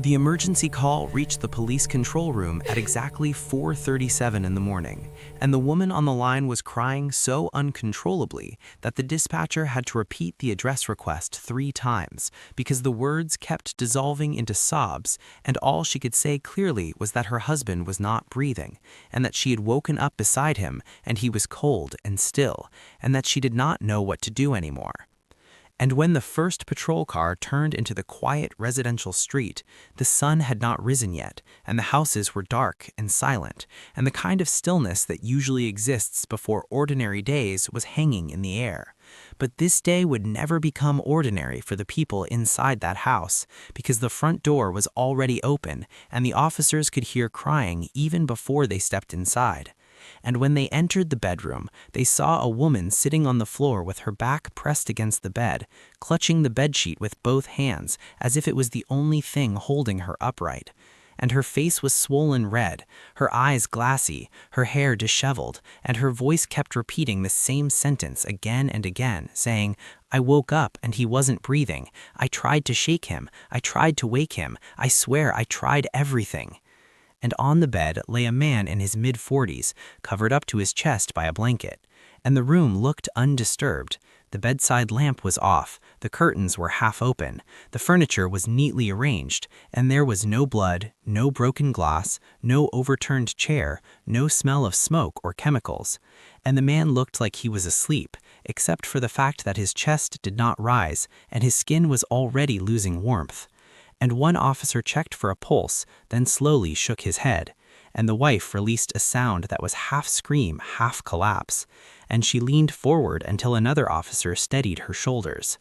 The emergency call reached the police control room at exactly 4:37 in the morning, and the woman on the line was crying so uncontrollably that the dispatcher had to repeat the address request 3 times because the words kept dissolving into sobs, and all she could say clearly was that her husband was not breathing, and that she had woken up beside him and he was cold and still, and that she did not know what to do anymore. And when the first patrol car turned into the quiet residential street, the sun had not risen yet, and the houses were dark and silent, and the kind of stillness that usually exists before ordinary days was hanging in the air. But this day would never become ordinary for the people inside that house, because the front door was already open, and the officers could hear crying even before they stepped inside. And when they entered the bedroom, they saw a woman sitting on the floor with her back pressed against the bed, clutching the bedsheet with both hands as if it was the only thing holding her upright. And her face was swollen red, her eyes glassy, her hair disheveled, and her voice kept repeating the same sentence again and again, saying, "I woke up and he wasn't breathing. I tried to shake him. I tried to wake him. I swear I tried everything." And on the bed lay a man in his mid-40s, covered up to his chest by a blanket. And the room looked undisturbed. The bedside lamp was off, the curtains were half open, the furniture was neatly arranged, and there was no blood, no broken glass, no overturned chair, no smell of smoke or chemicals. And the man looked like he was asleep, except for the fact that his chest did not rise, and his skin was already losing warmth. And one officer checked for a pulse, then slowly shook his head, and the wife released a sound that was half scream, half collapse, and she leaned forward until another officer steadied her shoulders.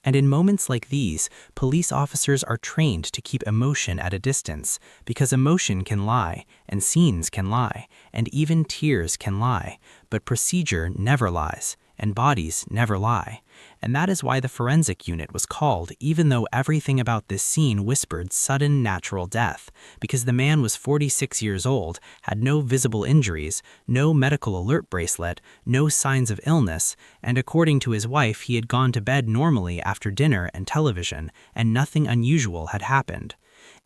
And in moments like these, police officers are trained to keep emotion at a distance, because emotion can lie, and scenes can lie, and even tears can lie, but procedure never lies, and bodies never lie. And that is why the forensic unit was called, even though everything about this scene whispered sudden natural death, because the man was 46 years old, had no visible injuries, no medical alert bracelet, no signs of illness, and according to his wife, he had gone to bed normally after dinner and television, and nothing unusual had happened.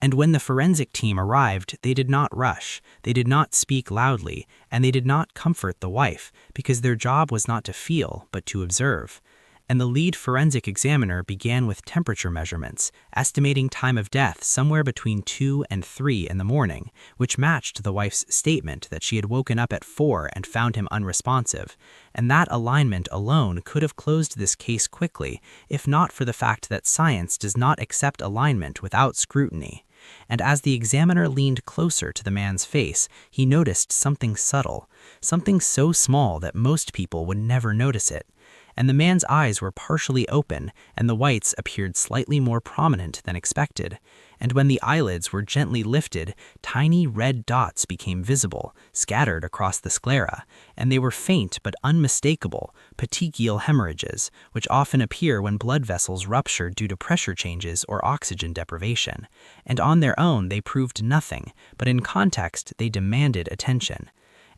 And when the forensic team arrived, they did not rush, they did not speak loudly, and they did not comfort the wife, because their job was not to feel, but to observe. And the lead forensic examiner began with temperature measurements, estimating time of death somewhere between 2 and 3 in the morning, which matched the wife's statement that she had woken up at 4 and found him unresponsive. And that alignment alone could have closed this case quickly, if not for the fact that science does not accept alignment without scrutiny. And as the examiner leaned closer to the man's face, he noticed something subtle, something so small that most people would never notice it. And the man's eyes were partially open, and the whites appeared slightly more prominent than expected. And when the eyelids were gently lifted, tiny red dots became visible, scattered across the sclera, and they were faint but unmistakable, petechial hemorrhages, which often appear when blood vessels rupture due to pressure changes or oxygen deprivation. And on their own they proved nothing, but in context they demanded attention.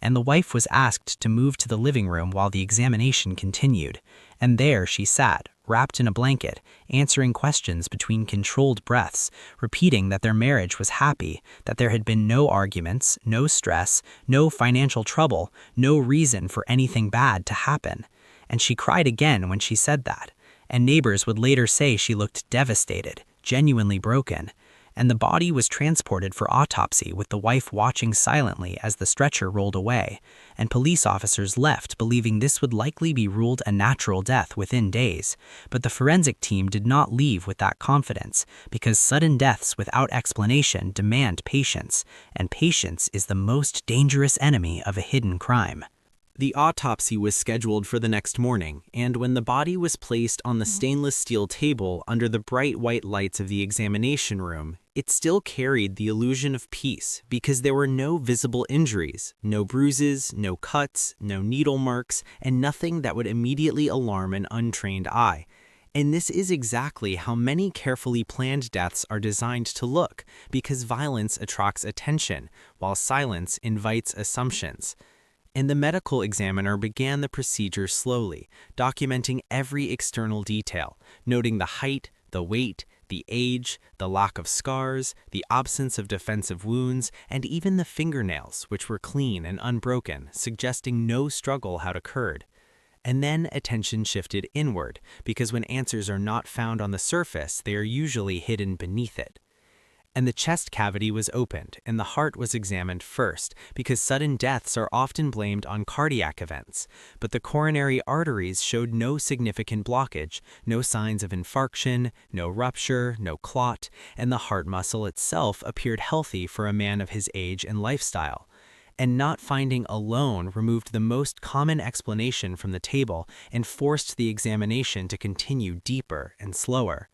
And the wife was asked to move to the living room while the examination continued, and there she sat, wrapped in a blanket, answering questions between controlled breaths, repeating that their marriage was happy, that there had been no arguments, no stress, no financial trouble, no reason for anything bad to happen. And she cried again when she said that, and neighbors would later say she looked devastated, genuinely broken. And the body was transported for autopsy with the wife watching silently as the stretcher rolled away, and police officers left believing this would likely be ruled a natural death within days. But the forensic team did not leave with that confidence, because sudden deaths without explanation demand patience, and patience is the most dangerous enemy of a hidden crime. The autopsy was scheduled for the next morning, and when the body was placed on the stainless steel table under the bright white lights of the examination room, it still carried the illusion of peace because there were no visible injuries, no bruises, no cuts, no needle marks, and nothing that would immediately alarm an untrained eye. And this is exactly how many carefully planned deaths are designed to look, because violence attracts attention, while silence invites assumptions. And the medical examiner began the procedure slowly, documenting every external detail, noting the height, the weight, the age, the lack of scars, the absence of defensive wounds, and even the fingernails, which were clean and unbroken, suggesting no struggle had occurred. And then attention shifted inward, because when answers are not found on the surface, they are usually hidden beneath it. And the chest cavity was opened, and the heart was examined first, because sudden deaths are often blamed on cardiac events. But the coronary arteries showed no significant blockage, no signs of infarction, no rupture, no clot, and the heart muscle itself appeared healthy for a man of his age and lifestyle. And not finding alone removed the most common explanation from the table and forced the examination to continue deeper and slower.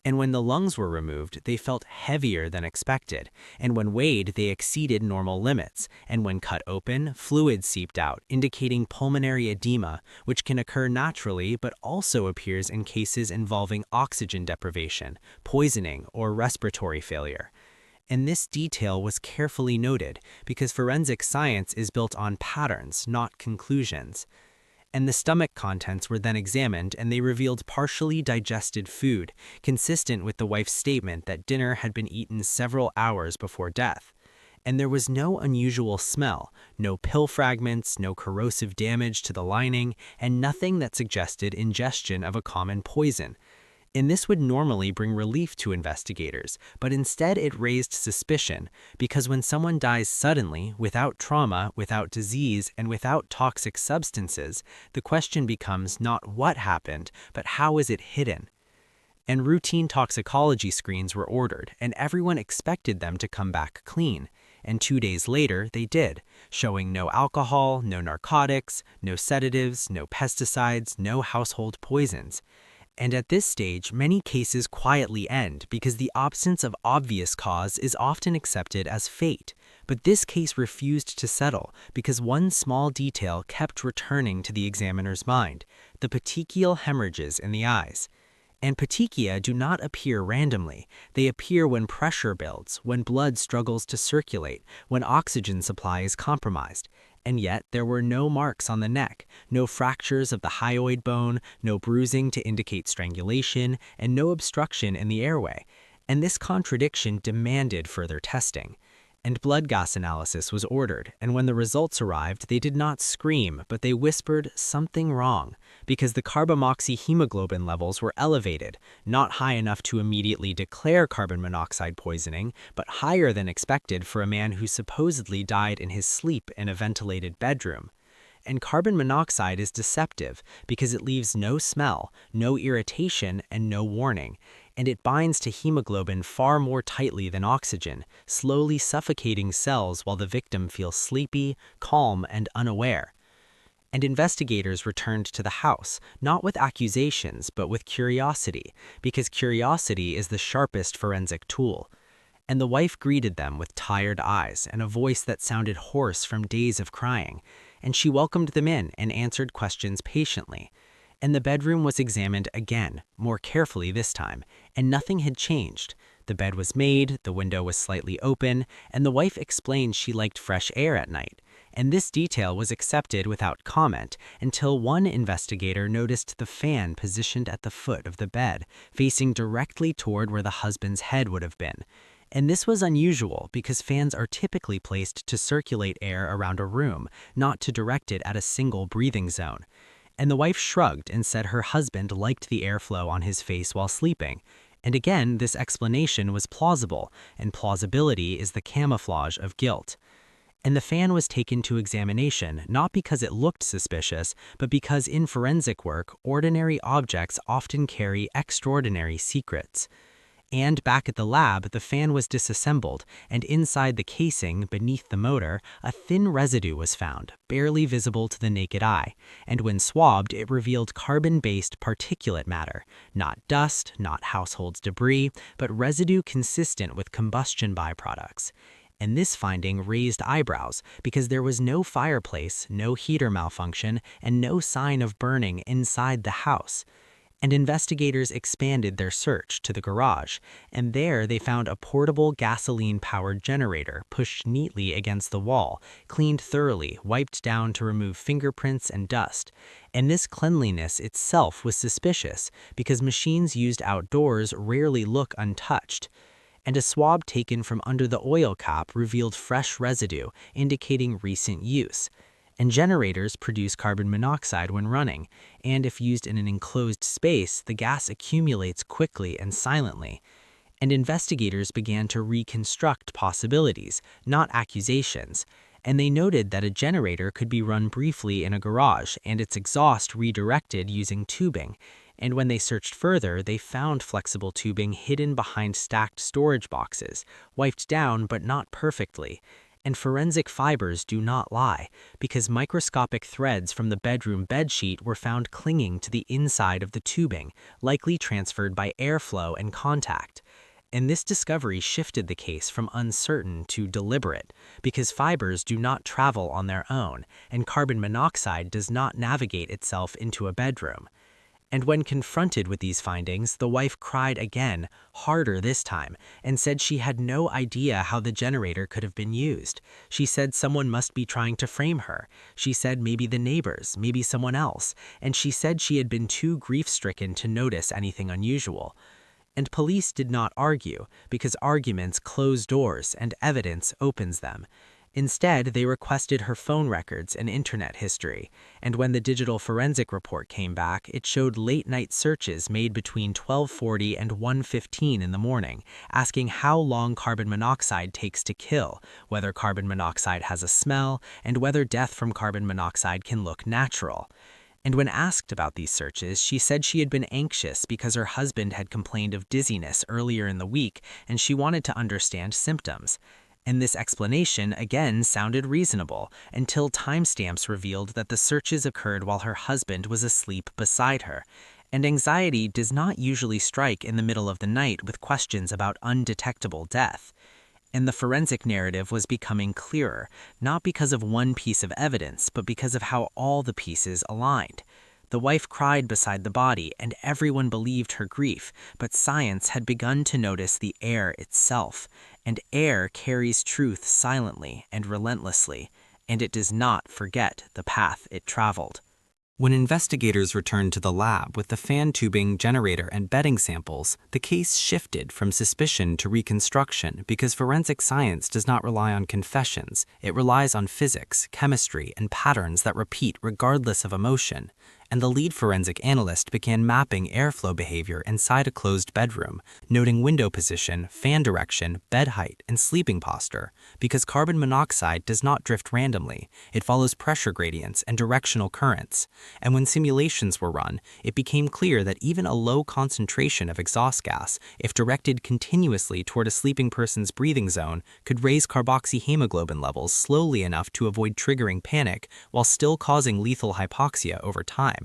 And when the lungs were removed, they felt heavier than expected, and when weighed, they exceeded normal limits, and when cut open, fluid seeped out, indicating pulmonary edema, which can occur naturally but also appears in cases involving oxygen deprivation, poisoning, or respiratory failure. And this detail was carefully noted because forensic science is built on patterns, not conclusions. And the stomach contents were then examined, and they revealed partially digested food, consistent with the wife's statement that dinner had been eaten several hours before death. And there was no unusual smell, no pill fragments, no corrosive damage to the lining, and nothing that suggested ingestion of a common poison. And this would normally bring relief to investigators, but instead it raised suspicion, because when someone dies suddenly, without trauma, without disease, and without toxic substances, the question becomes not what happened, but how is it hidden? And routine toxicology screens were ordered, and everyone expected them to come back clean. And 2 days later, they did, showing no alcohol, no narcotics, no sedatives, no pesticides, no household poisons. And at this stage, many cases quietly end because the absence of obvious cause is often accepted as fate. But this case refused to settle because one small detail kept returning to the examiner's mind: the petechial hemorrhages in the eyes. And petechia do not appear randomly. They appear when pressure builds, when blood struggles to circulate, when oxygen supply is compromised. And yet there were no marks on the neck, no fractures of the hyoid bone, no bruising to indicate strangulation, and no obstruction in the airway. And this contradiction demanded further testing. And blood gas analysis was ordered, and when the results arrived, they did not scream, but they whispered something wrong, because the carboxyhemoglobin levels were elevated, not high enough to immediately declare carbon monoxide poisoning, but higher than expected for a man who supposedly died in his sleep in a ventilated bedroom. And carbon monoxide is deceptive because it leaves no smell, no irritation, and no warning. And it binds to hemoglobin far more tightly than oxygen, slowly suffocating cells while the victim feels sleepy, calm, and unaware. And investigators returned to the house, not with accusations, but with curiosity, because curiosity is the sharpest forensic tool. And the wife greeted them with tired eyes and a voice that sounded hoarse from days of crying. And she welcomed them in and answered questions patiently. And the bedroom was examined again, more carefully this time, and nothing had changed. The bed was made, the window was slightly open, and the wife explained she liked fresh air at night. And this detail was accepted without comment until one investigator noticed the fan positioned at the foot of the bed, facing directly toward where the husband's head would have been. And this was unusual because fans are typically placed to circulate air around a room, not to direct it at a single breathing zone. And the wife shrugged and said her husband liked the airflow on his face while sleeping. And again, this explanation was plausible, and plausibility is the camouflage of guilt. And the fan was taken to examination not because it looked suspicious, but because in forensic work, ordinary objects often carry extraordinary secrets. And back at the lab, the fan was disassembled, and inside the casing, beneath the motor, a thin residue was found, barely visible to the naked eye. And when swabbed, it revealed carbon-based particulate matter, not dust, not household debris, but residue consistent with combustion byproducts. And this finding raised eyebrows because there was no fireplace, no heater malfunction, and no sign of burning inside the house. And investigators expanded their search to the garage, and there they found a portable gasoline-powered generator pushed neatly against the wall, cleaned thoroughly, wiped down to remove fingerprints and dust. And this cleanliness itself was suspicious, because machines used outdoors rarely look untouched. And a swab taken from under the oil cap revealed fresh residue, indicating recent use. And generators produce carbon monoxide when running, and if used in an enclosed space, the gas accumulates quickly and silently. And investigators began to reconstruct possibilities, not accusations. And they noted that a generator could be run briefly in a garage and its exhaust redirected using tubing. And when they searched further, they found flexible tubing hidden behind stacked storage boxes, wiped down but not perfectly. And forensic fibers do not lie, because microscopic threads from the bedroom bedsheet were found clinging to the inside of the tubing, likely transferred by airflow and contact. And this discovery shifted the case from uncertain to deliberate, because fibers do not travel on their own, and carbon monoxide does not navigate itself into a bedroom. And when confronted with these findings, the wife cried again, harder this time, and said she had no idea how the generator could have been used. She said someone must be trying to frame her. She said maybe the neighbors, maybe someone else, and she said she had been too grief-stricken to notice anything unusual. And police did not argue, because arguments close doors and evidence opens them. Instead, they requested her phone records and internet history, and when the digital forensic report came back, it showed late-night searches made between 12:40 and 1:15 in the morning, asking how long carbon monoxide takes to kill, whether carbon monoxide has a smell, and whether death from carbon monoxide can look natural. And when asked about these searches, she said she had been anxious because her husband had complained of dizziness earlier in the week, and she wanted to understand symptoms. And this explanation again sounded reasonable, until timestamps revealed that the searches occurred while her husband was asleep beside her. And anxiety does not usually strike in the middle of the night with questions about undetectable death. And the forensic narrative was becoming clearer, not because of one piece of evidence, but because of how all the pieces aligned. The wife cried beside the body, and everyone believed her grief, but science had begun to notice the air itself. And air carries truth silently and relentlessly, and it does not forget the path it traveled. When investigators returned to the lab with the fan tubing, generator, and bedding samples, the case shifted from suspicion to reconstruction because forensic science does not rely on confessions. It relies on physics, chemistry, and patterns that repeat regardless of emotion. And the lead forensic analyst began mapping airflow behavior inside a closed bedroom, noting window position, fan direction, bed height, and sleeping posture, because carbon monoxide does not drift randomly. It follows pressure gradients and directional currents. And when simulations were run, it became clear that even a low concentration of exhaust gas, if directed continuously toward a sleeping person's breathing zone, could raise carboxyhemoglobin levels slowly enough to avoid triggering panic while still causing lethal hypoxia over time.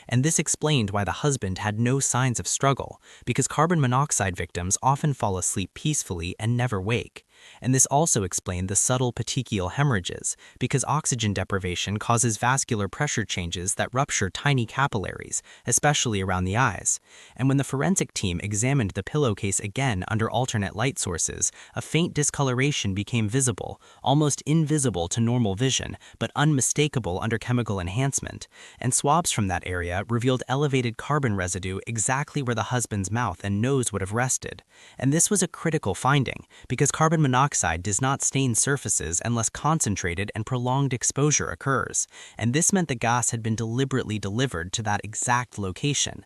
And this explained why the husband had no signs of struggle, because carbon monoxide victims often fall asleep peacefully and never wake. And this also explained the subtle petechial hemorrhages, because oxygen deprivation causes vascular pressure changes that rupture tiny capillaries, especially around the eyes. And when the forensic team examined the pillowcase again under alternate light sources, a faint discoloration became visible, almost invisible to normal vision, but unmistakable under chemical enhancement. And swabs from that area revealed elevated carbon residue exactly where the husband's mouth and nose would have rested. And this was a critical finding, because carbon monoxide does not stain surfaces unless concentrated and prolonged exposure occurs, and this meant the gas had been deliberately delivered to that exact location.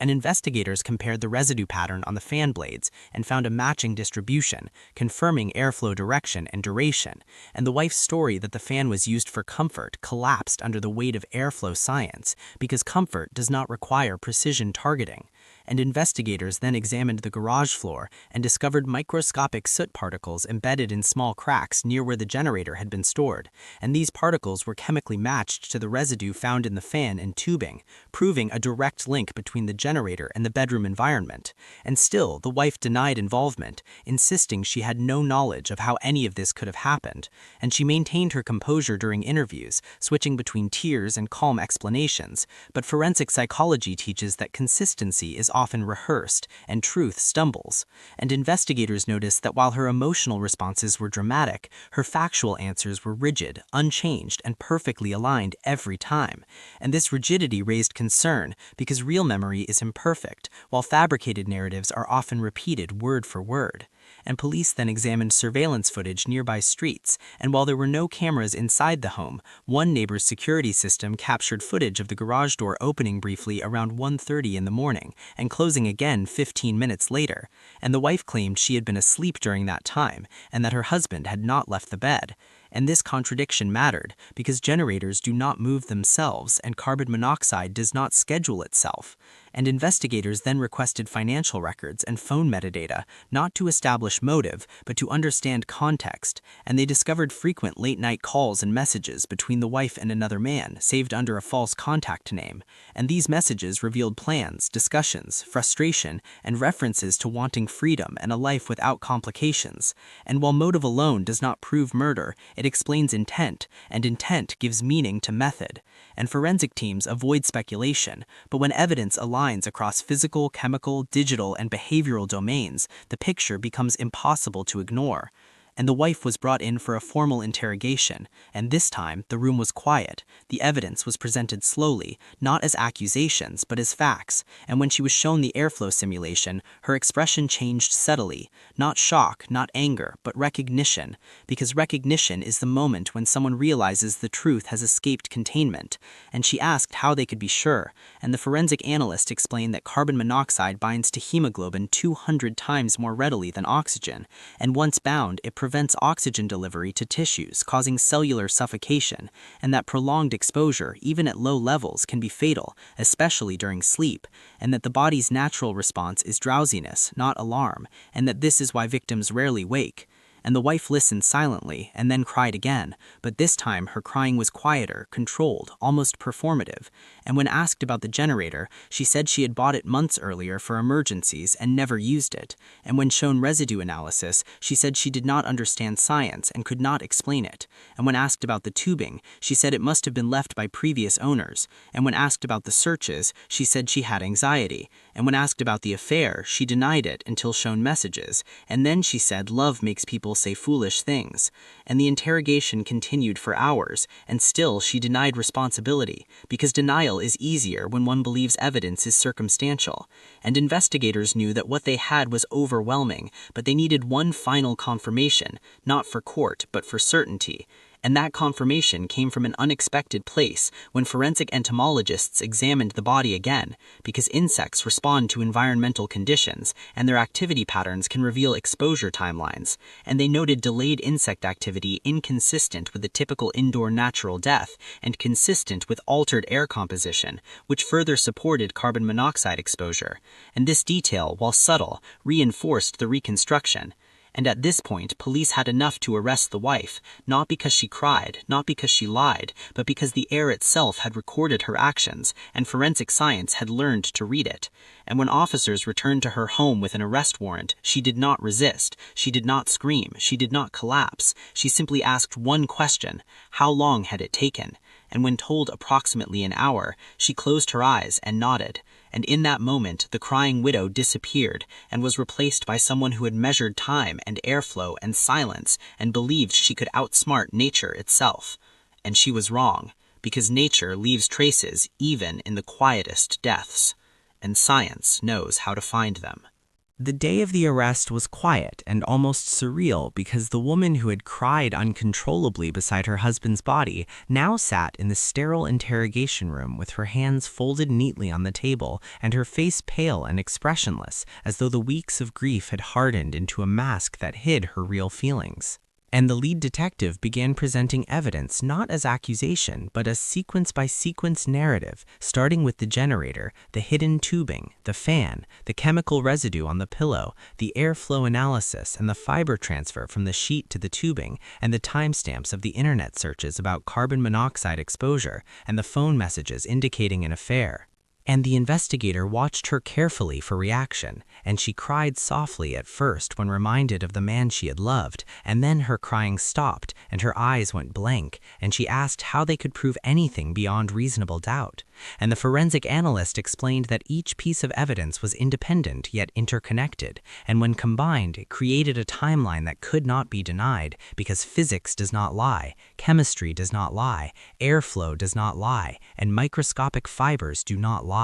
And investigators compared the residue pattern on the fan blades and found a matching distribution, confirming airflow direction and duration, and the wife's story that the fan was used for comfort collapsed under the weight of airflow science, because comfort does not require precision targeting. and investigators then examined the garage floor and discovered microscopic soot particles embedded in small cracks near where the generator had been stored, and these particles were chemically matched to the residue found in the fan and tubing, proving a direct link between the generator and the bedroom environment. And still, the wife denied involvement, insisting she had no knowledge of how any of this could have happened, and she maintained her composure during interviews, switching between tears and calm explanations. But forensic psychology teaches that consistency is often rehearsed and truth stumbles, and investigators noticed that while her emotional responses were dramatic, her factual answers were rigid, unchanged, and perfectly aligned every time. And this rigidity raised concern because real memory is imperfect, while fabricated narratives are often repeated word for word. And police then examined surveillance footage nearby streets, and while there were no cameras inside the home, one neighbor's security system captured footage of the garage door opening briefly around 1:30 in the morning and closing again 15 minutes later, and the wife claimed she had been asleep during that time and that her husband had not left the bed. And this contradiction mattered because generators do not move themselves and carbon monoxide does not schedule itself. And investigators then requested financial records and phone metadata, not to establish motive, but to understand context, and they discovered frequent late-night calls and messages between the wife and another man, saved under a false contact name. And these messages revealed plans, discussions, frustration, and references to wanting freedom and a life without complications. And while motive alone does not prove murder, it explains intent, and intent gives meaning to method. And forensic teams avoid speculation, but when evidence aligns across physical, chemical, digital, and behavioral domains, the picture becomes impossible to ignore. And the wife was brought in for a formal interrogation, and this time the room was quiet. The evidence was presented slowly, not as accusations, but as facts, and when she was shown the airflow simulation, her expression changed subtly, not shock, not anger, but recognition, because recognition is the moment when someone realizes the truth has escaped containment. And she asked how they could be sure, and the forensic analyst explained that carbon monoxide binds to hemoglobin 200 times more readily than oxygen, and once bound, it prevents oxygen delivery to tissues, causing cellular suffocation, and that prolonged exposure, even at low levels, can be fatal, especially during sleep, and that the body's natural response is drowsiness, not alarm, and that this is why victims rarely wake. And the wife listened silently and then cried again, but this time her crying was quieter, controlled, almost performative. And when asked about the generator, she said she had bought it months earlier for emergencies and never used it. And when shown residue analysis, she said she did not understand science and could not explain it. And when asked about the tubing, she said it must have been left by previous owners. And when asked about the searches, she said she had anxiety. And when asked about the affair, she denied it until shown messages. And then she said love makes people say foolish things. And the interrogation continued for hours, and still she denied responsibility, because denial is easier when one believes evidence is circumstantial. And investigators knew that what they had was overwhelming, but they needed one final confirmation, not for court, but for certainty. And that confirmation came from an unexpected place when forensic entomologists examined the body again, because insects respond to environmental conditions, and their activity patterns can reveal exposure timelines. And they noted delayed insect activity inconsistent with the typical indoor natural death, and consistent with altered air composition, which further supported carbon monoxide exposure. And this detail, while subtle, reinforced the reconstruction. And at this point, police had enough to arrest the wife, not because she cried, not because she lied, but because the air itself had recorded her actions, and forensic science had learned to read it. And when officers returned to her home with an arrest warrant, she did not resist, she did not scream, she did not collapse. She simply asked one question: how long had it taken? And when told approximately an hour, she closed her eyes and nodded. And in that moment, the crying widow disappeared and was replaced by someone who had measured time and airflow and silence and believed she could outsmart nature itself. And she was wrong, because nature leaves traces even in the quietest deaths, and science knows how to find them. The day of the arrest was quiet and almost surreal because the woman who had cried uncontrollably beside her husband's body now sat in the sterile interrogation room with her hands folded neatly on the table and her face pale and expressionless, as though the weeks of grief had hardened into a mask that hid her real feelings. And the lead detective began presenting evidence not as accusation, but as sequence-by-sequence narrative, starting with the generator, the hidden tubing, the fan, the chemical residue on the pillow, the airflow analysis, and the fiber transfer from the sheet to the tubing, and the timestamps of the internet searches about carbon monoxide exposure, and the phone messages indicating an affair. And the investigator watched her carefully for reaction, and she cried softly at first when reminded of the man she had loved, and then her crying stopped, and her eyes went blank, and she asked how they could prove anything beyond reasonable doubt. And the forensic analyst explained that each piece of evidence was independent yet interconnected, and when combined, it created a timeline that could not be denied, because physics does not lie, chemistry does not lie, airflow does not lie, and microscopic fibers do not lie.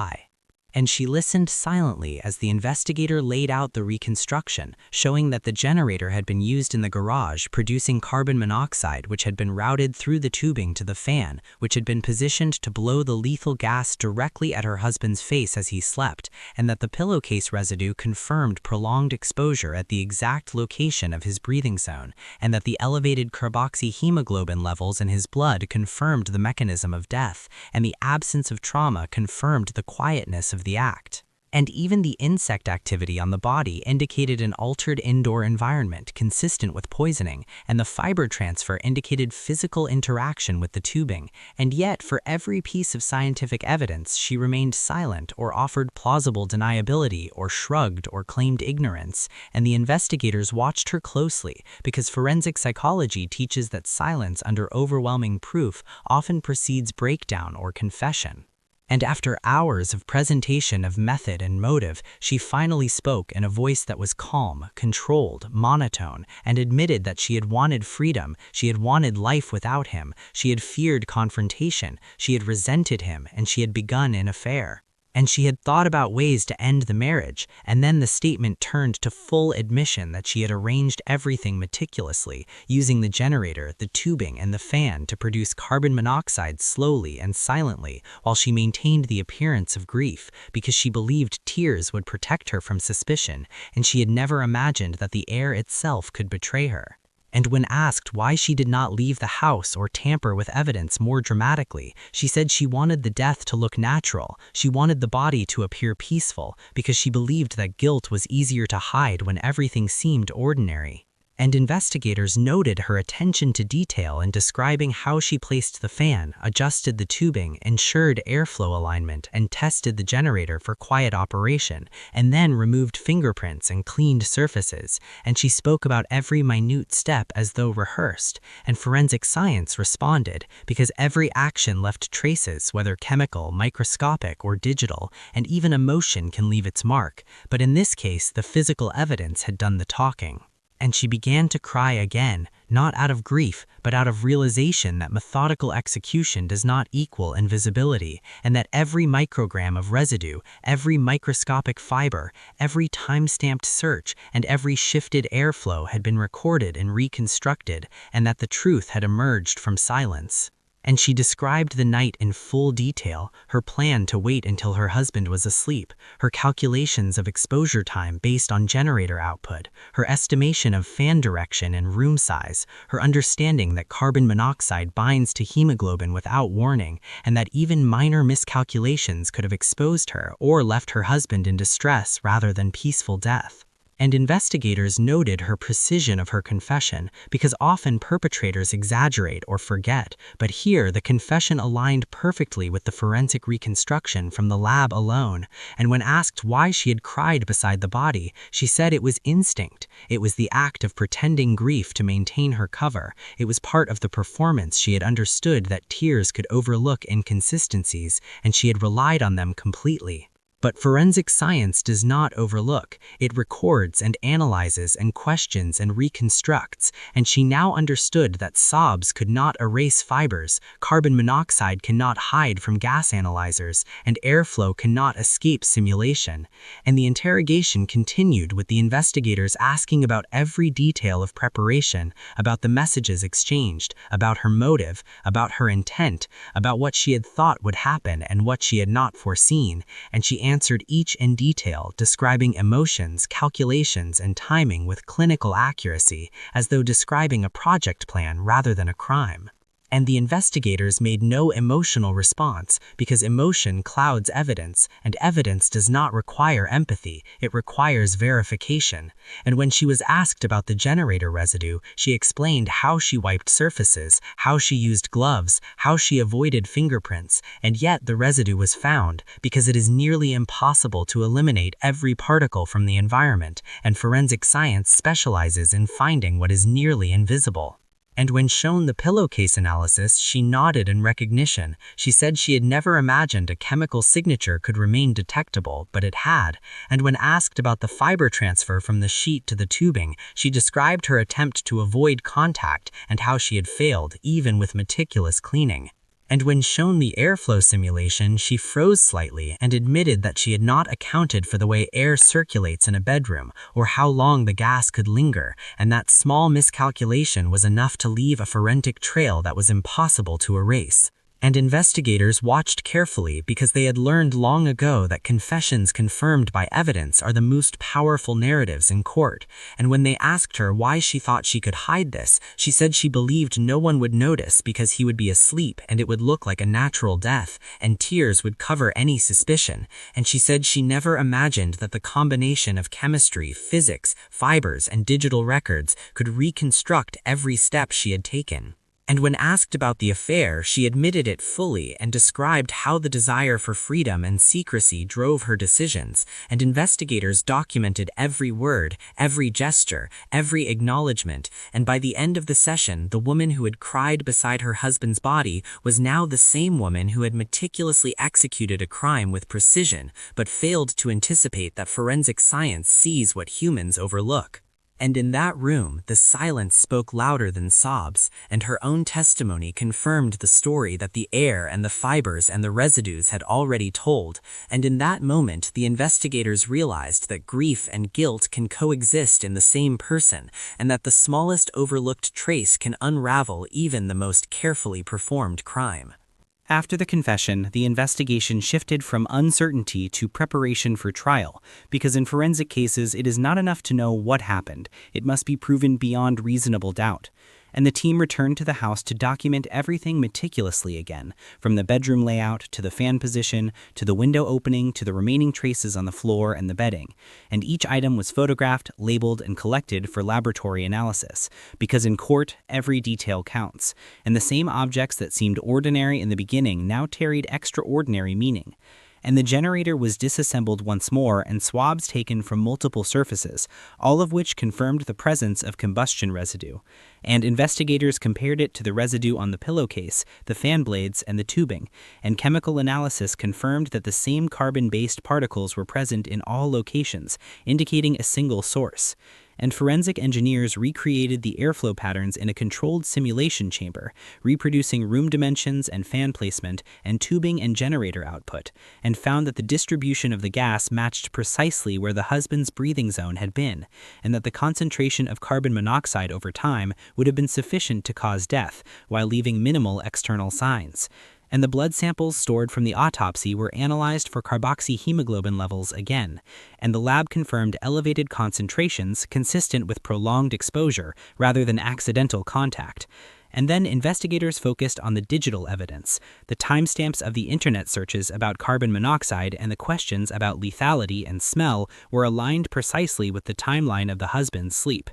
And she listened silently as the investigator laid out the reconstruction, showing that the generator had been used in the garage producing carbon monoxide, which had been routed through the tubing to the fan, which had been positioned to blow the lethal gas directly at her husband's face as he slept, and that the pillowcase residue confirmed prolonged exposure at the exact location of his breathing zone, and that the elevated carboxyhemoglobin levels in his blood confirmed the mechanism of death, and the absence of trauma confirmed the quietness of the act. And even the insect activity on the body indicated an altered indoor environment consistent with poisoning, and the fiber transfer indicated physical interaction with the tubing. And yet, for every piece of scientific evidence, she remained silent or offered plausible deniability or shrugged or claimed ignorance, and the investigators watched her closely because forensic psychology teaches that silence under overwhelming proof often precedes breakdown or confession. And after hours of presentation of method and motive, she finally spoke in a voice that was calm, controlled, monotone, and admitted that she had wanted freedom, she had wanted life without him, she had feared confrontation, she had resented him, and she had begun an affair. And she had thought about ways to end the marriage, and then the statement turned to full admission that she had arranged everything meticulously, using the generator, the tubing, and the fan to produce carbon monoxide slowly and silently, while she maintained the appearance of grief, because she believed tears would protect her from suspicion, and she had never imagined that the air itself could betray her. And when asked why she did not leave the house or tamper with evidence more dramatically, she said she wanted the death to look natural, she wanted the body to appear peaceful, because she believed that guilt was easier to hide when everything seemed ordinary. And investigators noted her attention to detail in describing how she placed the fan, adjusted the tubing, ensured airflow alignment, and tested the generator for quiet operation, and then removed fingerprints and cleaned surfaces. And she spoke about every minute step as though rehearsed, and forensic science responded, because every action left traces, whether chemical, microscopic, or digital, and even emotion can leave its mark, but in this case the physical evidence had done the talking. And she began to cry again, not out of grief, but out of realization that methodical execution does not equal invisibility, and that every microgram of residue, every microscopic fiber, every time-stamped search, and every shifted airflow had been recorded and reconstructed, and that the truth had emerged from silence. And she described the night in full detail, her plan to wait until her husband was asleep, her calculations of exposure time based on generator output, her estimation of fan direction and room size, her understanding that carbon monoxide binds to hemoglobin without warning, and that even minor miscalculations could have exposed her or left her husband in distress rather than peaceful death. And investigators noted her precision of her confession, because often perpetrators exaggerate or forget, but here the confession aligned perfectly with the forensic reconstruction from the lab alone. And when asked why she had cried beside the body, she said it was instinct. It was the act of pretending grief to maintain her cover. It was part of the performance. She had understood that tears could overlook inconsistencies, and she had relied on them completely. But forensic science does not overlook. It records and analyzes and questions and reconstructs, and she now understood that sobs could not erase fibers, carbon monoxide cannot hide from gas analyzers, and airflow cannot escape simulation. And the interrogation continued, with the investigators asking about every detail of preparation, about the messages exchanged, about her motive, about her intent, about what she had thought would happen and what she had not foreseen, and she answered each in detail, describing emotions, calculations, and timing with clinical accuracy, as though describing a project plan rather than a crime. And the investigators made no emotional response because emotion clouds evidence, and evidence does not require empathy, it requires verification. And when she was asked about the generator residue, she explained how she wiped surfaces, how she used gloves, how she avoided fingerprints, and yet the residue was found because it is nearly impossible to eliminate every particle from the environment, and forensic science specializes in finding what is nearly invisible. And when shown the pillowcase analysis, she nodded in recognition. She said she had never imagined a chemical signature could remain detectable, but it had. And when asked about the fiber transfer from the sheet to the tubing, she described her attempt to avoid contact and how she had failed, even with meticulous cleaning. And when shown the airflow simulation, she froze slightly and admitted that she had not accounted for the way air circulates in a bedroom or how long the gas could linger, and that small miscalculation was enough to leave a forensic trail that was impossible to erase. And investigators watched carefully because they had learned long ago that confessions confirmed by evidence are the most powerful narratives in court. And when they asked her why she thought she could hide this, she said she believed no one would notice because he would be asleep and it would look like a natural death, and tears would cover any suspicion. And she said she never imagined that the combination of chemistry, physics, fibers, and digital records could reconstruct every step she had taken. And when asked about the affair, she admitted it fully and described how the desire for freedom and secrecy drove her decisions, and investigators documented every word, every gesture, every acknowledgement, and by the end of the session, the woman who had cried beside her husband's body was now the same woman who had meticulously executed a crime with precision, but failed to anticipate that forensic science sees what humans overlook. And in that room, the silence spoke louder than sobs, and her own testimony confirmed the story that the air and the fibers and the residues had already told. And in that moment, the investigators realized that grief and guilt can coexist in the same person, and that the smallest overlooked trace can unravel even the most carefully performed crime. After the confession, the investigation shifted from uncertainty to preparation for trial, because in forensic cases it is not enough to know what happened, it must be proven beyond reasonable doubt. And the team returned to the house to document everything meticulously again, from the bedroom layout to the fan position, to the window opening, to the remaining traces on the floor and the bedding. And each item was photographed, labeled, and collected for laboratory analysis, because in court, every detail counts. And the same objects that seemed ordinary in the beginning now carried extraordinary meaning. And the generator was disassembled once more and swabs taken from multiple surfaces, all of which confirmed the presence of combustion residue. And investigators compared it to the residue on the pillowcase, the fan blades, and the tubing, and chemical analysis confirmed that the same carbon-based particles were present in all locations, indicating a single source. And forensic engineers recreated the airflow patterns in a controlled simulation chamber, reproducing room dimensions and fan placement and tubing and generator output, and found that the distribution of the gas matched precisely where the husband's breathing zone had been, and that the concentration of carbon monoxide over time would have been sufficient to cause death, while leaving minimal external signs. And the blood samples stored from the autopsy were analyzed for carboxyhemoglobin levels again, and the lab confirmed elevated concentrations consistent with prolonged exposure rather than accidental contact. And then investigators focused on the digital evidence. The timestamps of the internet searches about carbon monoxide and the questions about lethality and smell were aligned precisely with the timeline of the husband's sleep.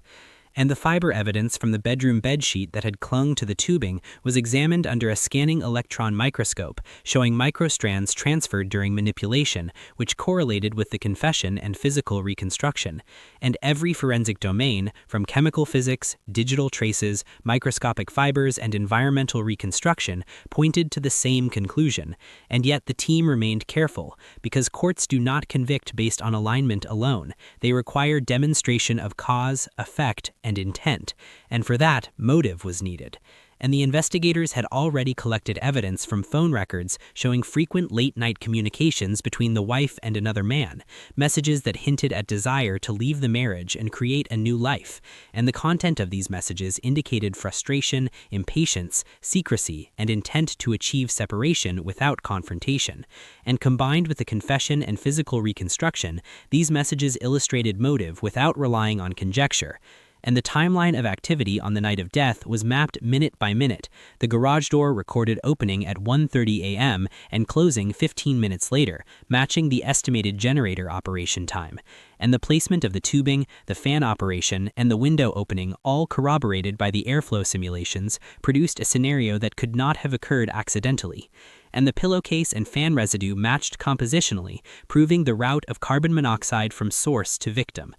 And the fiber evidence from the bedroom bedsheet that had clung to the tubing was examined under a scanning electron microscope, showing microstrands transferred during manipulation, which correlated with the confession and physical reconstruction. And every forensic domain, from chemical physics, digital traces, microscopic fibers, and environmental reconstruction, pointed to the same conclusion. And yet the team remained careful, because courts do not convict based on alignment alone. They require demonstration of cause, effect, and intent, and for that, motive was needed. and the investigators had already collected evidence from phone records showing frequent late-night communications between the wife and another man, messages that hinted at desire to leave the marriage and create a new life, and the content of these messages indicated frustration, impatience, secrecy, and intent to achieve separation without confrontation. And combined with the confession and physical reconstruction, these messages illustrated motive without relying on conjecture. And the timeline of activity on the night of death was mapped minute by minute, the garage door recorded opening at 1:30 a.m. and closing 15 minutes later, matching the estimated generator operation time. And the placement of the tubing, the fan operation, and the window opening, all corroborated by the airflow simulations, produced a scenario that could not have occurred accidentally. And the pillowcase and fan residue matched compositionally, proving the route of carbon monoxide from source to victim.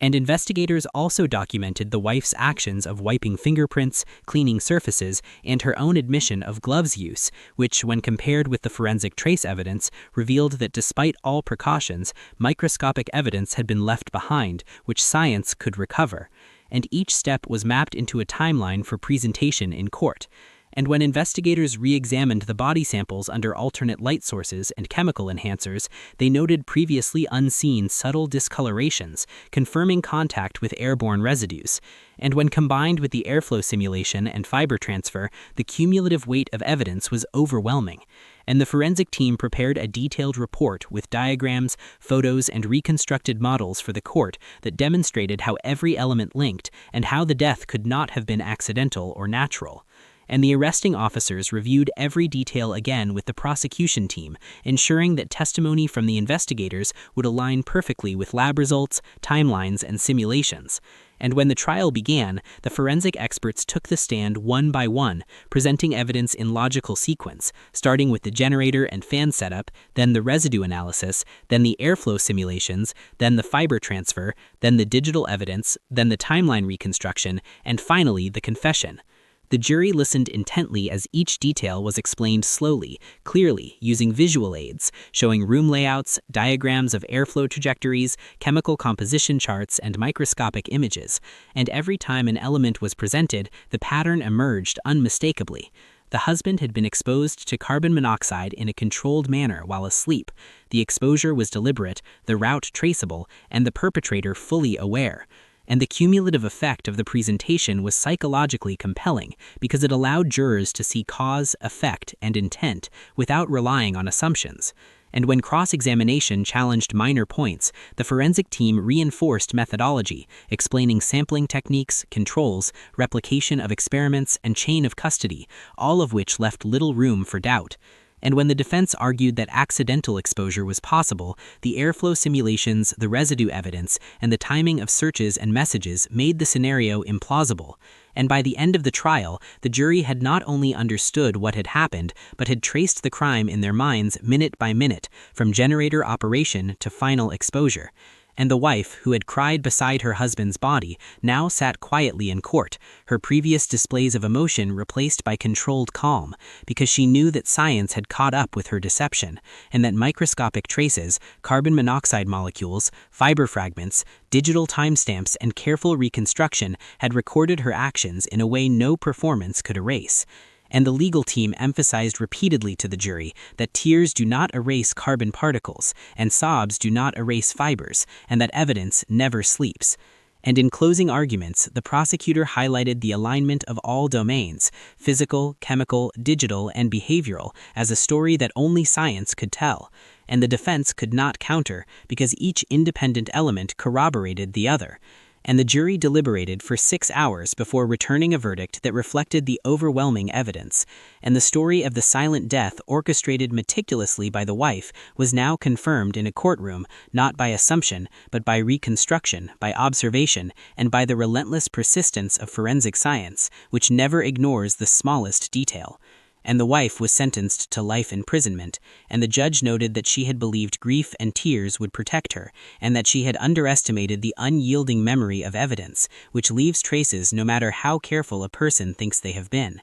And investigators also documented the wife's actions of wiping fingerprints, cleaning surfaces, and her own admission of gloves use, which, when compared with the forensic trace evidence, revealed that despite all precautions, microscopic evidence had been left behind, which science could recover. And each step was mapped into a timeline for presentation in court. And when investigators re-examined the body samples under alternate light sources and chemical enhancers, they noted previously unseen subtle discolorations, confirming contact with airborne residues. And when combined with the airflow simulation and fiber transfer, the cumulative weight of evidence was overwhelming. And the forensic team prepared a detailed report with diagrams, photos, and reconstructed models for the court that demonstrated how every element linked and how the death could not have been accidental or natural. And the arresting officers reviewed every detail again with the prosecution team, ensuring that testimony from the investigators would align perfectly with lab results, timelines, and simulations. And when the trial began, the forensic experts took the stand one by one, presenting evidence in logical sequence, starting with the generator and fan setup, then the residue analysis, then the airflow simulations, then the fiber transfer, then the digital evidence, then the timeline reconstruction, and finally the confession. The jury listened intently as each detail was explained slowly, clearly, using visual aids, showing room layouts, diagrams of airflow trajectories, chemical composition charts, and microscopic images. And every time an element was presented, the pattern emerged unmistakably. The husband had been exposed to carbon monoxide in a controlled manner while asleep. The exposure was deliberate, the route traceable, and the perpetrator fully aware. And the cumulative effect of the presentation was psychologically compelling because it allowed jurors to see cause, effect, and intent without relying on assumptions. And when cross-examination challenged minor points, the forensic team reinforced methodology, explaining sampling techniques, controls, replication of experiments, and chain of custody, all of which left little room for doubt. And when the defense argued that accidental exposure was possible, the airflow simulations, the residue evidence, and the timing of searches and messages made the scenario implausible. And by the end of the trial, the jury had not only understood what had happened, but had traced the crime in their minds minute by minute, from generator operation to final exposure. And the wife, who had cried beside her husband's body, now sat quietly in court, her previous displays of emotion replaced by controlled calm, because she knew that science had caught up with her deception, and that microscopic traces, carbon monoxide molecules, fiber fragments, digital timestamps, and careful reconstruction had recorded her actions in a way no performance could erase. And the legal team emphasized repeatedly to the jury that tears do not erase carbon particles, and sobs do not erase fibers, and that evidence never sleeps. And in closing arguments, the prosecutor highlighted the alignment of all domains, physical, chemical, digital, and behavioral, as a story that only science could tell. And the defense could not counter, because each independent element corroborated the other. And the jury deliberated for 6 hours before returning a verdict that reflected the overwhelming evidence. And the story of the silent death orchestrated meticulously by the wife was now confirmed in a courtroom, not by assumption, but by reconstruction, by observation, and by the relentless persistence of forensic science, which never ignores the smallest detail. And the wife was sentenced to life imprisonment, and the judge noted that she had believed grief and tears would protect her, and that she had underestimated the unyielding memory of evidence, which leaves traces no matter how careful a person thinks they have been.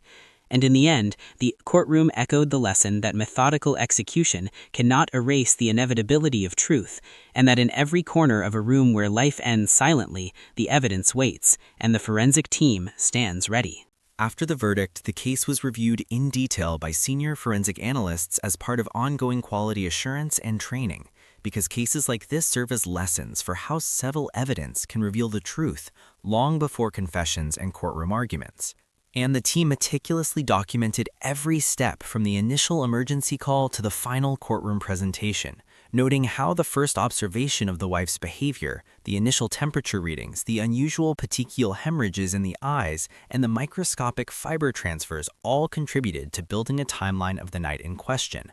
And in the end, the courtroom echoed the lesson that methodical execution cannot erase the inevitability of truth, and that in every corner of a room where life ends silently, the evidence waits, and the forensic team stands ready. After the verdict, the case was reviewed in detail by senior forensic analysts as part of ongoing quality assurance and training, because cases like this serve as lessons for how civil evidence can reveal the truth long before confessions and courtroom arguments. And the team meticulously documented every step from the initial emergency call to the final courtroom presentation, noting how the first observation of the wife's behavior, the initial temperature readings, the unusual petechial hemorrhages in the eyes, and the microscopic fiber transfers all contributed to building a timeline of the night in question.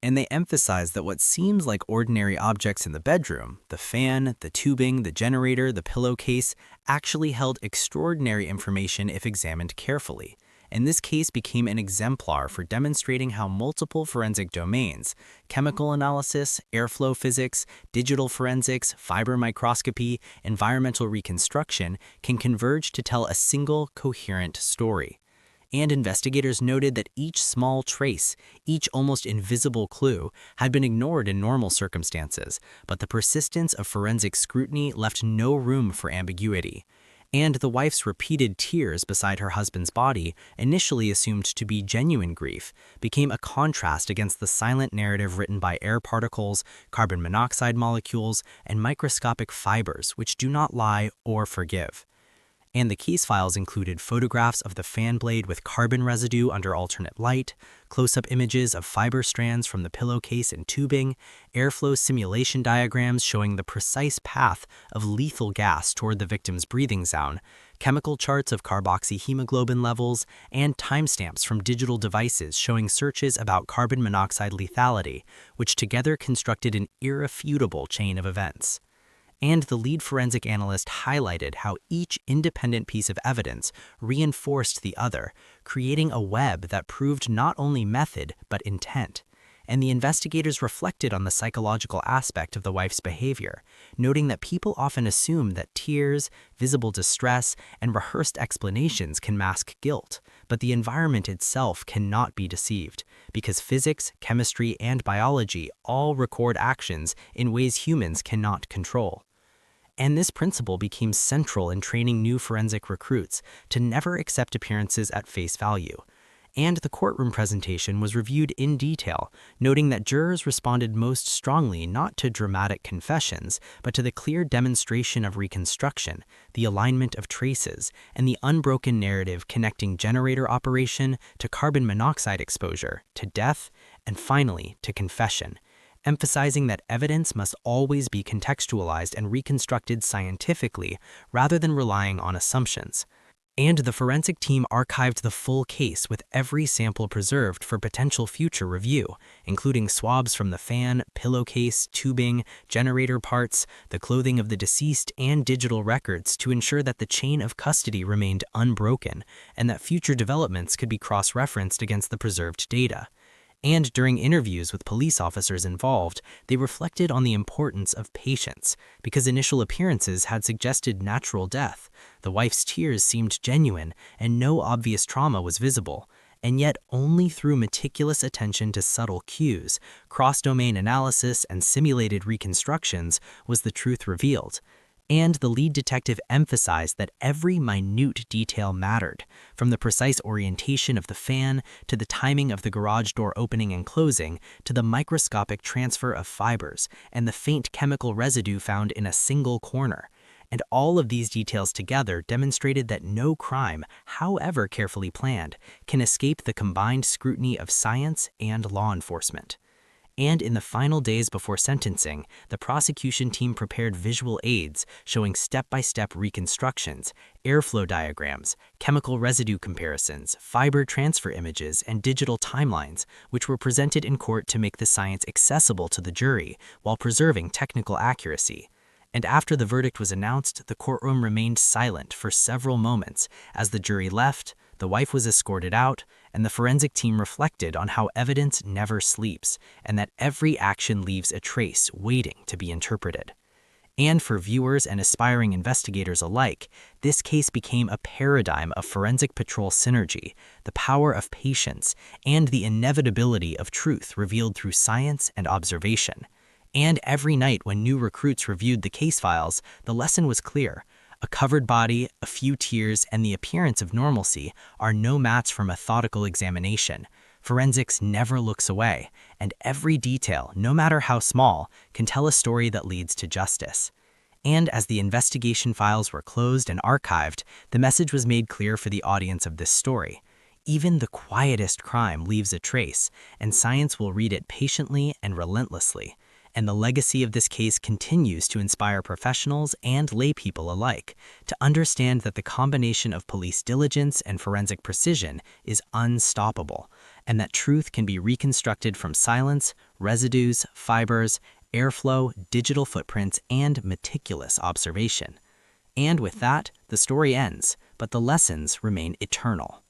And they emphasized that what seems like ordinary objects in the bedroom, the fan, the tubing, the generator, the pillowcase, actually held extraordinary information if examined carefully. And this case became an exemplar for demonstrating how multiple forensic domains, chemical analysis, airflow physics, digital forensics, fiber microscopy, environmental reconstruction, can converge to tell a single, coherent story. And investigators noted that each small trace, each almost invisible clue, had been ignored in normal circumstances, but the persistence of forensic scrutiny left no room for ambiguity. And the wife's repeated tears beside her husband's body, initially assumed to be genuine grief, became a contrast against the silent narrative written by air particles, carbon monoxide molecules, and microscopic fibers which do not lie or forgive. And the case files included photographs of the fan blade with carbon residue under alternate light, close-up images of fiber strands from the pillowcase and tubing, airflow simulation diagrams showing the precise path of lethal gas toward the victim's breathing zone, chemical charts of carboxyhemoglobin levels, and timestamps from digital devices showing searches about carbon monoxide lethality, which together constructed an irrefutable chain of events. And the lead forensic analyst highlighted how each independent piece of evidence reinforced the other, creating a web that proved not only method but intent. And the investigators reflected on the psychological aspect of the wife's behavior, noting that people often assume that tears, visible distress, and rehearsed explanations can mask guilt, but the environment itself cannot be deceived, because physics, chemistry, and biology all record actions in ways humans cannot control. And this principle became central in training new forensic recruits to never accept appearances at face value. And the courtroom presentation was reviewed in detail, noting that jurors responded most strongly not to dramatic confessions, but to the clear demonstration of reconstruction, the alignment of traces, and the unbroken narrative connecting generator operation to carbon monoxide exposure, to death, and finally to confession, emphasizing that evidence must always be contextualized and reconstructed scientifically rather than relying on assumptions. And the forensic team archived the full case with every sample preserved for potential future review, including swabs from the fan, pillowcase, tubing, generator parts, the clothing of the deceased, and digital records to ensure that the chain of custody remained unbroken and that future developments could be cross-referenced against the preserved data. And during interviews with police officers involved, they reflected on the importance of patience, because initial appearances had suggested natural death, the wife's tears seemed genuine, and no obvious trauma was visible. And yet only through meticulous attention to subtle cues, cross-domain analysis, and simulated reconstructions was the truth revealed. And the lead detective emphasized that every minute detail mattered, from the precise orientation of the fan, to the timing of the garage door opening and closing, to the microscopic transfer of fibers, and the faint chemical residue found in a single corner. And all of these details together demonstrated that no crime, however carefully planned, can escape the combined scrutiny of science and law enforcement. And in the final days before sentencing, the prosecution team prepared visual aids showing step-by-step reconstructions, airflow diagrams, chemical residue comparisons, fiber transfer images, and digital timelines, which were presented in court to make the science accessible to the jury while preserving technical accuracy. And after the verdict was announced, the courtroom remained silent for several moments as the jury left, the wife was escorted out, and the forensic team reflected on how evidence never sleeps and that every action leaves a trace waiting to be interpreted. And for viewers and aspiring investigators alike, this case became a paradigm of forensic patrol synergy, the power of patience, and the inevitability of truth revealed through science and observation. And every night when new recruits reviewed the case files, the lesson was clear. A covered body, a few tears, and the appearance of normalcy are no match for methodical examination. Forensics never looks away, and every detail, no matter how small, can tell a story that leads to justice. And as the investigation files were closed and archived, the message was made clear for the audience of this story. Even the quietest crime leaves a trace, and science will read it patiently and relentlessly. And the legacy of this case continues to inspire professionals and laypeople alike to understand that the combination of police diligence and forensic precision is unstoppable, and that truth can be reconstructed from silence, residues, fibers, airflow, digital footprints, and meticulous observation. And with that, the story ends, but the lessons remain eternal.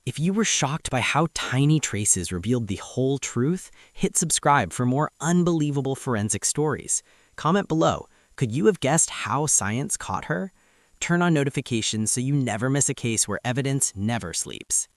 If you were shocked by how tiny traces revealed the whole truth, hit subscribe for more unbelievable forensic stories. Comment below, could you have guessed how science caught her? Turn on notifications so you never miss a case where evidence never sleeps.